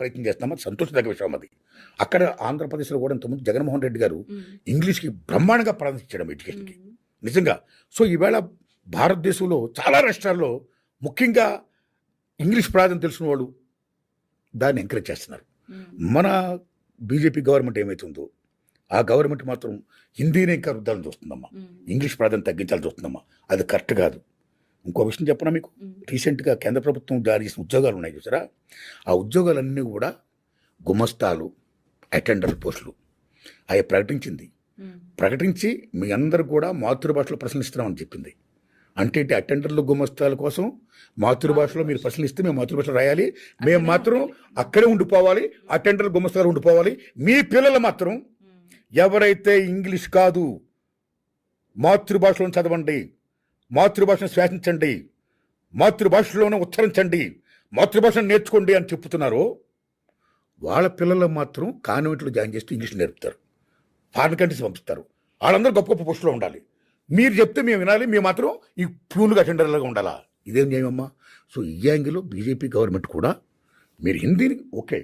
ప్రయత్నం చేస్తున్నాం, అది సంతోషదగ్గ విషయం. అది అక్కడ ఆంధ్రప్రదేశ్లో కూడా ఇంతకుముందు జగన్మోహన్ రెడ్డి గారు ఇంగ్లీష్కి బ్రహ్మాండంగా ప్రాధాన్యత ఇచ్చాడు ఎడ్యుకేషన్కి నిజంగా. సో ఈవేళ భారతదేశంలో చాలా రాష్ట్రాల్లో ముఖ్యంగా ఇంగ్లీష్ ప్రాధాన్యత తెలిసిన వాళ్ళు దాన్ని ఎంకరేజ్ చేస్తున్నారు. మన బీజేపీ గవర్నమెంట్ ఏమైతుందో ఆ గవర్నమెంట్ మాత్రం హిందీని ఇంకా రుద్దాలని చూస్తుందమ్మా, ఇంగ్లీష్ ప్రాధాన్యత తగ్గించాలని చూస్తుందమ్మా. అది కరెక్ట్ కాదు. ఇంకో విషయం చెప్పనా మీకు, రీసెంట్గా కేంద్ర ప్రభుత్వం జారీ చేసిన ఉద్యోగాలు ఉన్నాయి చూసారా, ఆ ఉద్యోగాలన్నీ కూడా గుమస్తాలు, అటెండర్ పోస్టులు అవి ప్రకటించి మీ అందరూ కూడా మాతృభాషలో ప్రశ్నిస్తున్నామని చెప్పింది. అంటే అటెండర్లు గుమస్తాల కోసం మాతృభాషలో మీరు ప్రశ్నిస్తే మేము మాతృభాషలో రాయాలి, మేము మాత్రం అక్కడే ఉండిపోవాలి, అటెండర్లు గుమస్తాలు ఉండిపోవాలి. మీ పిల్లలు మాత్రం ఎవరైతే ఇంగ్లీష్ కాదు మాతృభాషలో చదవండి, మాతృభాషను శ్వాసించండి, మాతృభాషలోనే ఉచ్చరించండి, మాతృభాషను నేర్చుకోండి అని చెప్తున్నారో వాళ్ళ పిల్లలు మాత్రం కాన్వెంట్లో జాయిన్ చేస్తూ ఇంగ్లీష్ నేర్పుతారు, ఫారిన్ కంట్రీస్ పంపిస్తారు. వాళ్ళందరూ గొప్ప గొప్ప పోస్టులో ఉండాలి. మీరు చెప్తే మేము వినాలి, మేము మాత్రం ఈ ప్యూన్గా అటెండర్లుగా ఉండాలా? ఇదేం న్యాయమమ్మా? సో ఈ యాంగిల్లో బీజేపీ గవర్నమెంట్ కూడా మీరు హిందీని ఓకే